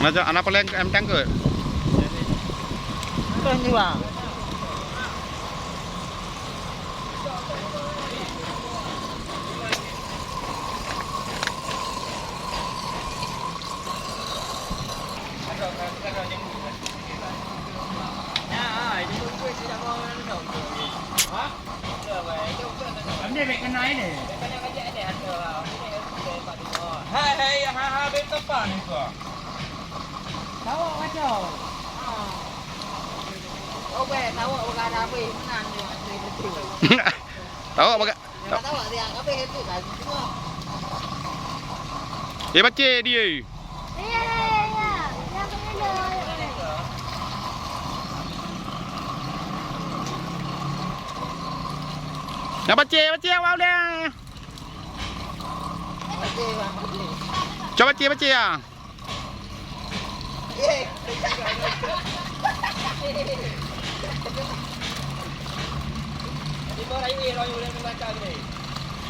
Macam anak paling em tangkut. Kan ni bang. Anh đây cái này này. Hai bên tóc bản này cơ. Tahu macam. Oh be, tahu orang ada apa menan ni betul. Tahu apa gak? Tahu dia apa itu kan semua. Dia baca dia. Iya. Yang kena. Nak baca awal dia. Okey bang. Coba baca ya.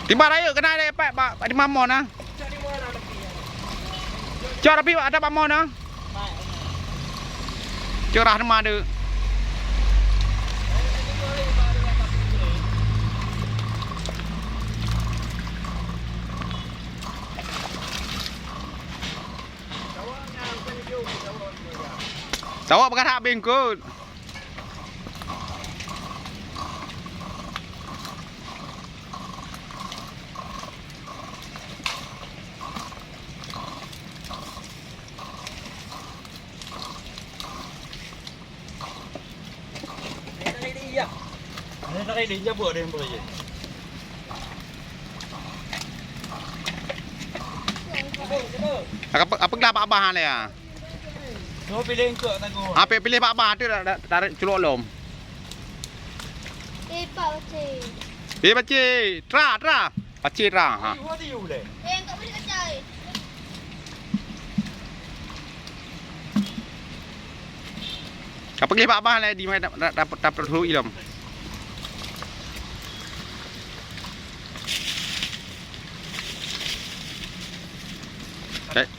Timba raya kena ada pak di mamon ah. Cak tapi ada mamon ah. Cerah nama ada. Tahu apa kata bengkut? Ini nak ini je buat dia boleh je. Apa gelap abah ni ya? Kau pilih engkau tak kau. Apa pilih pak abah tu dah tarik celuk lom. Pak cik. Dia baca tra. Baca tra ha. Kau tu boleh. Engkau boleh kacai. Apa pilih pak abah lah di mana dapat dulu ilmu.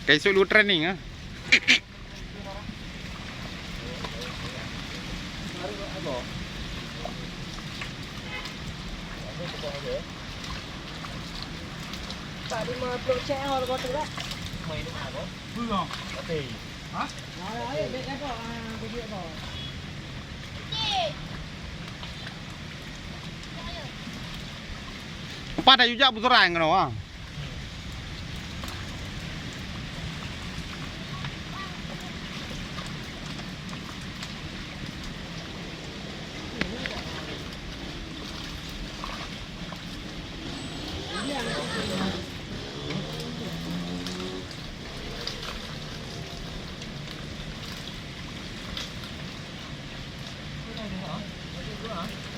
Kayak sulu training ah. Tak di mana peluk cek orang kau tu tak? Mày nó nào đó. Vui không? Có tiền. Hả? Nói biết cái có video có. Cik. Pada juga buturan kan ah.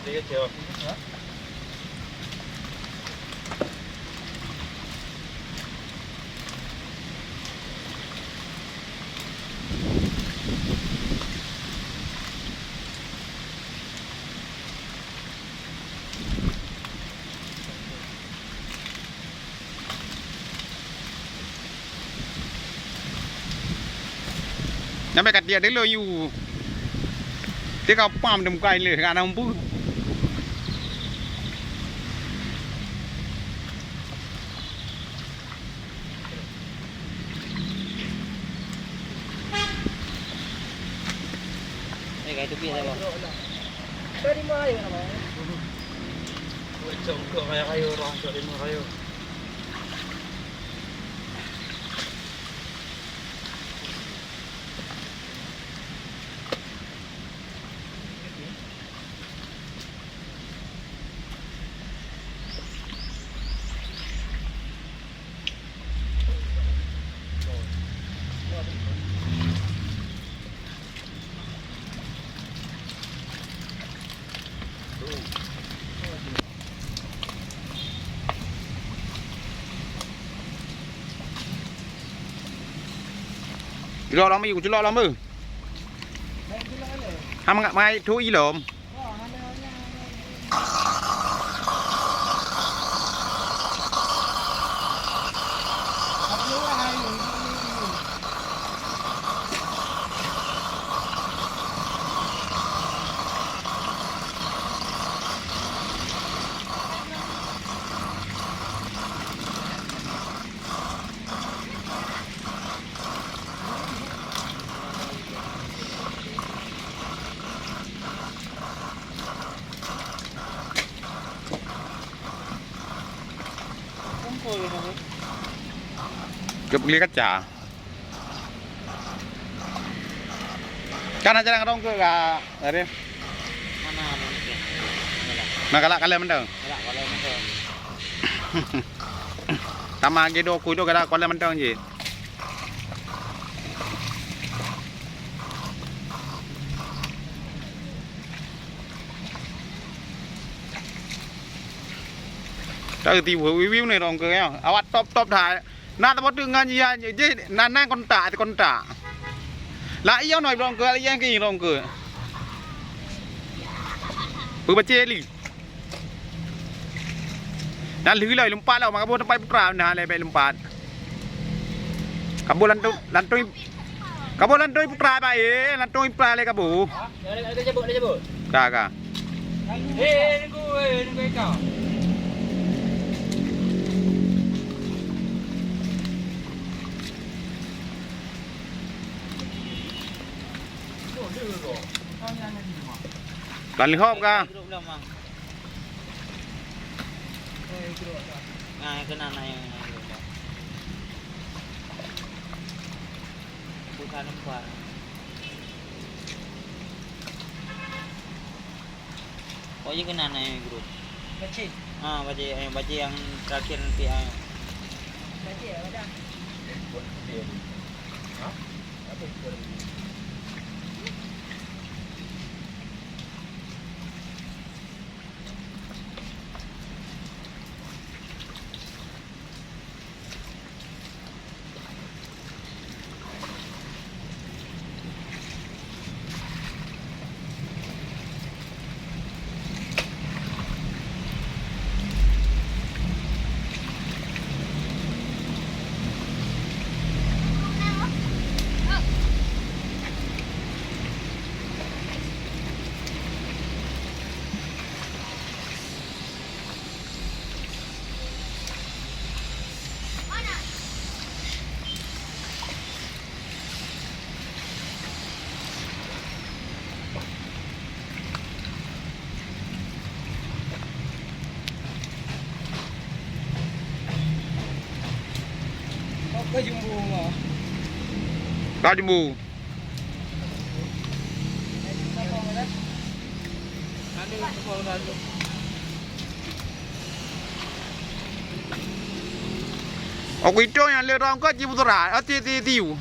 Đi cái chiều. Hả? Nyampe kat dia dulu you. Dia kau pam dem kai le kan ampu. Cái tu biar apa? Dari mana ya, Bang? Macam kau kayu orang dari mana kayu? Celok lama you, celok lama. Ham ngak mai thu i lom. beli kaca. Kan aja nang ke ga dari. Mana mungkin. Nah kalak kalian mendeng. Enggak kalau macam. Tama ge do ku do kalak kalian mendeng je. Trời thì view này rong cười à, awat top thải, na ta bắt được ngan gì à, chứ na con tạ thì con tạ, lại yêu nói rong cười, lại yêu cái gì rong cười, bự bát chê li,นั่นลือเลยลุมปาแล้วมากับโบนไปปลาหนาเลยไปลุมปากับโบลันตุยกับโบลันตุยปลาไปลันตุยปลาเลยกับโบ Dia jebuk. กากา Nunggu kau. Lan li hop ka. Grup dah mang. Ngai kena nai. Bukan empat. Oh iya kena nai grup. Baca. Baca yang terakhir nanti ayo. Baca ada. Hah? Apa itu? Kau jumbo mah. Ka jumbo. Ada kau lalu. Aku itu yang le rong ka ji putra, ati tiu.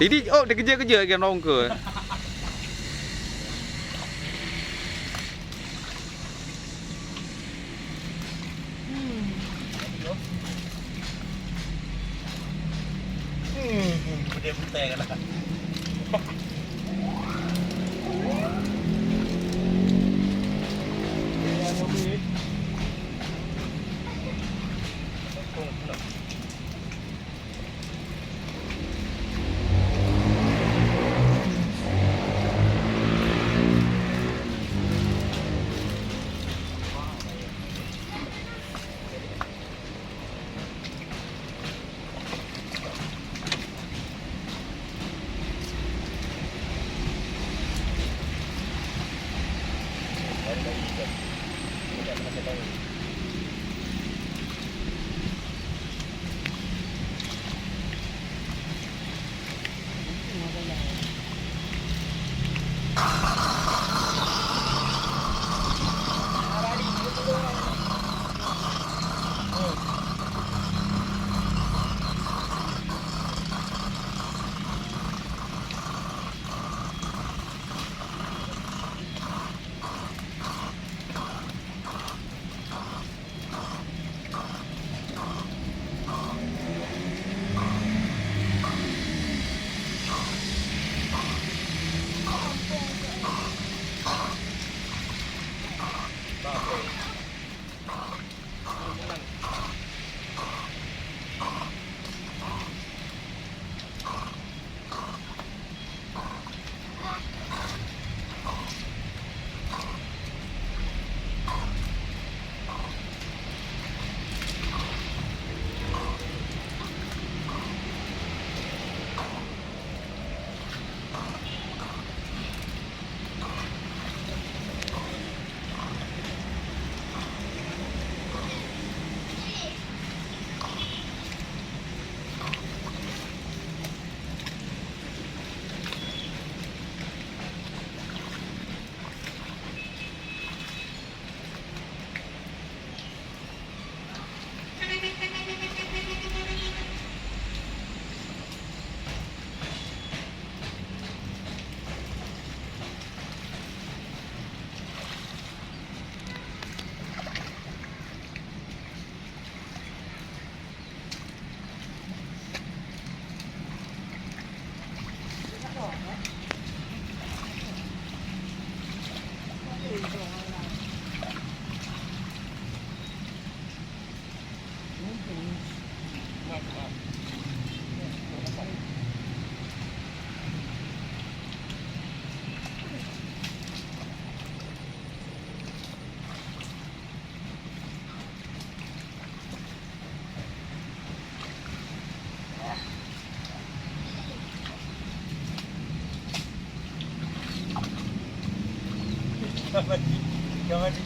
Jadi oh dia kerja kan rong ke. Putih kan lah. Jangan di.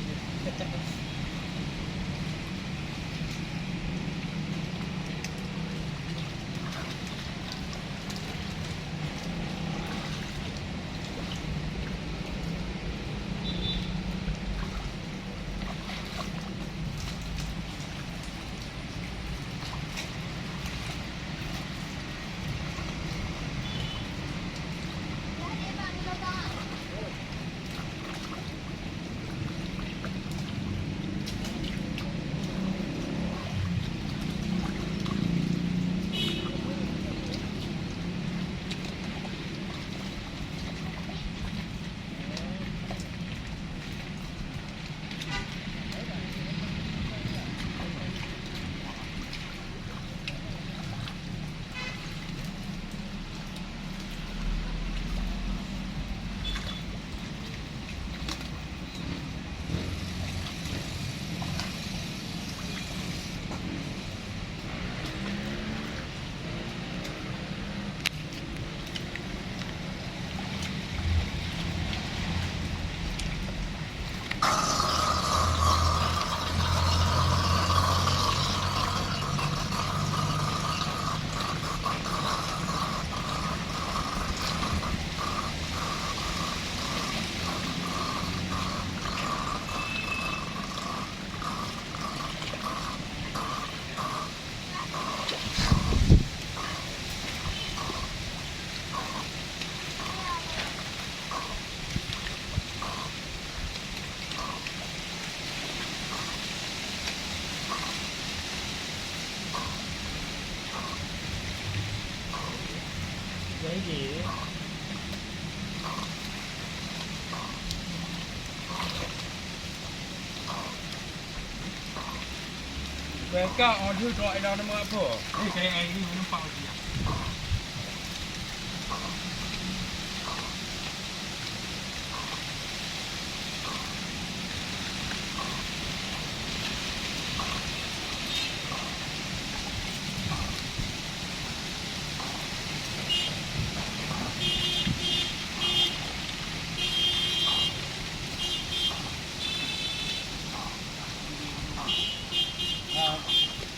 Cái gì? Về cả ở thứ trọi đâu nó mới phở. Đây cái này đi nó phao gì à?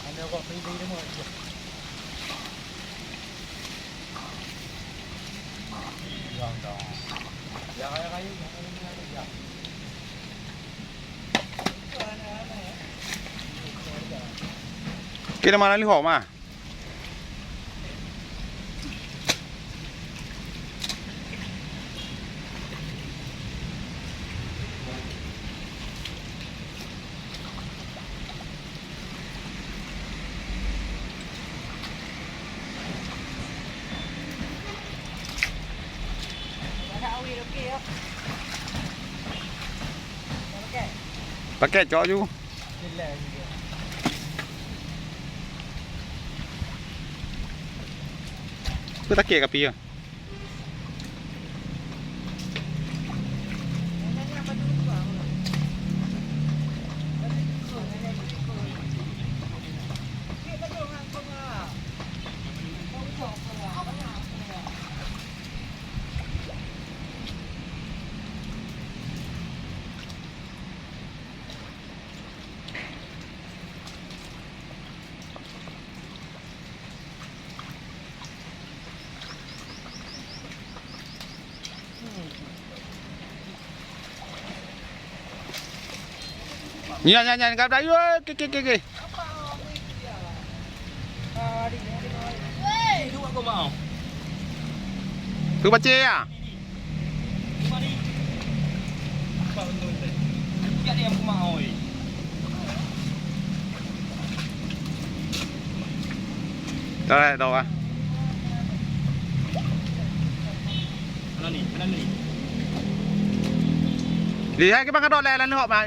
Anh có free đi đúng không? Gần đó. Dạ cái dạ. Cái mà nó hổ mà. Pakai cok ju. Cứ tắc kia cà phê à? Nhìn gặp đấy cái. Thứ ba chê à? Đây đâu à? Đi hai cái băng đọt lè lên họ mà.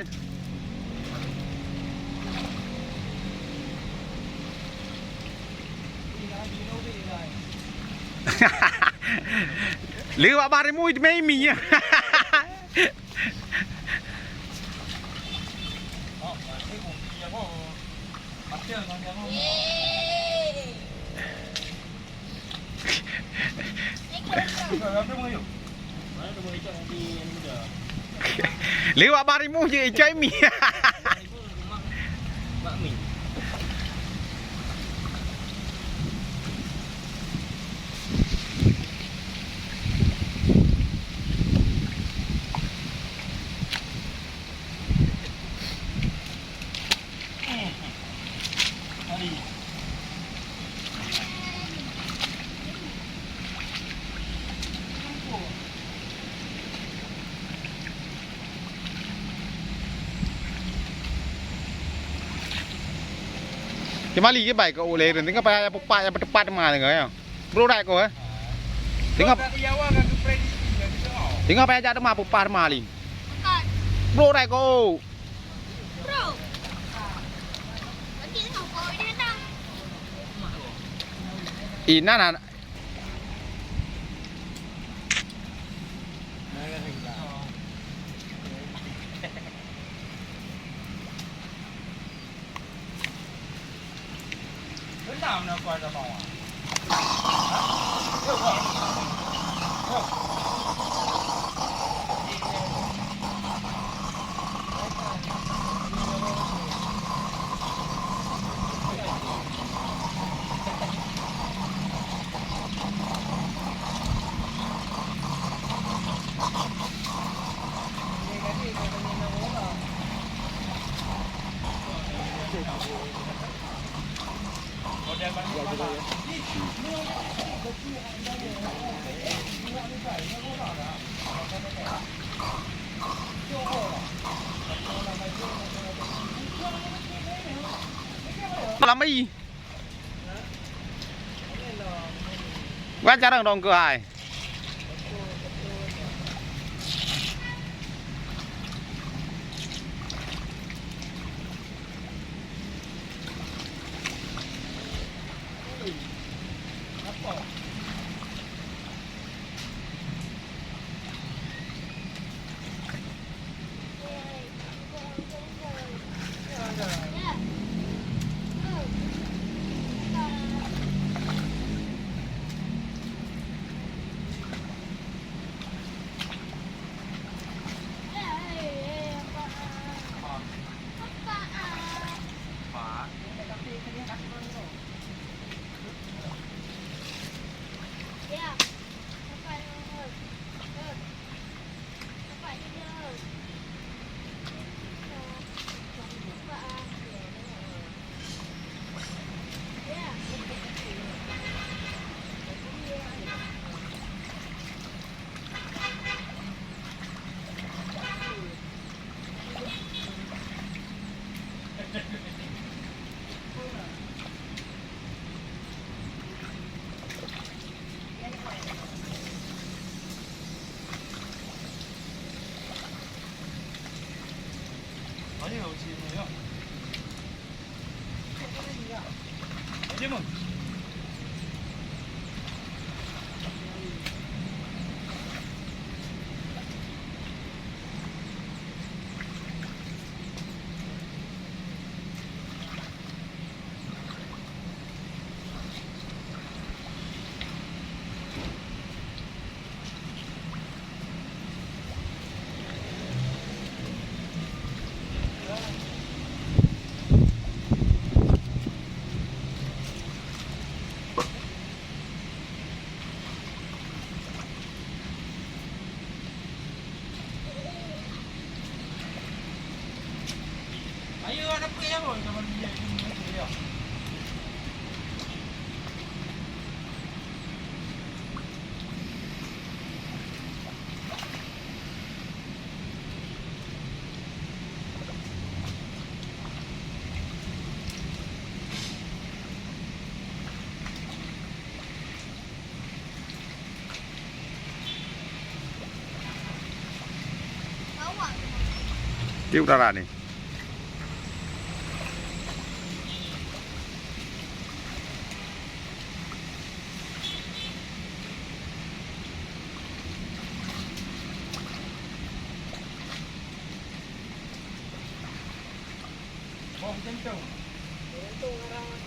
Lihat apa baremu itu memi ya. Lewat barimu je ijai mi. Mak mi. Kemali ke baik ke oleh tinggal payah pupat yang tepat mana ke. Bro dah ko eh. Tinggal Iyawa kan tu prediksi dia tu. tinggal payah jadi mah pupat mali. Makan. Bro dah ko. Bro. Nanti tengok kau ini datang. Ina na. Nào nào qua ra bawah. Làm gì? Quá chắc đồng cửa ai? Ini hậu chi mà nhá. Chứ mà. Ayo ada apa yang boleh kamu lihat ini dia. Bawa. Cái udara này. Bom tentu. Itu orang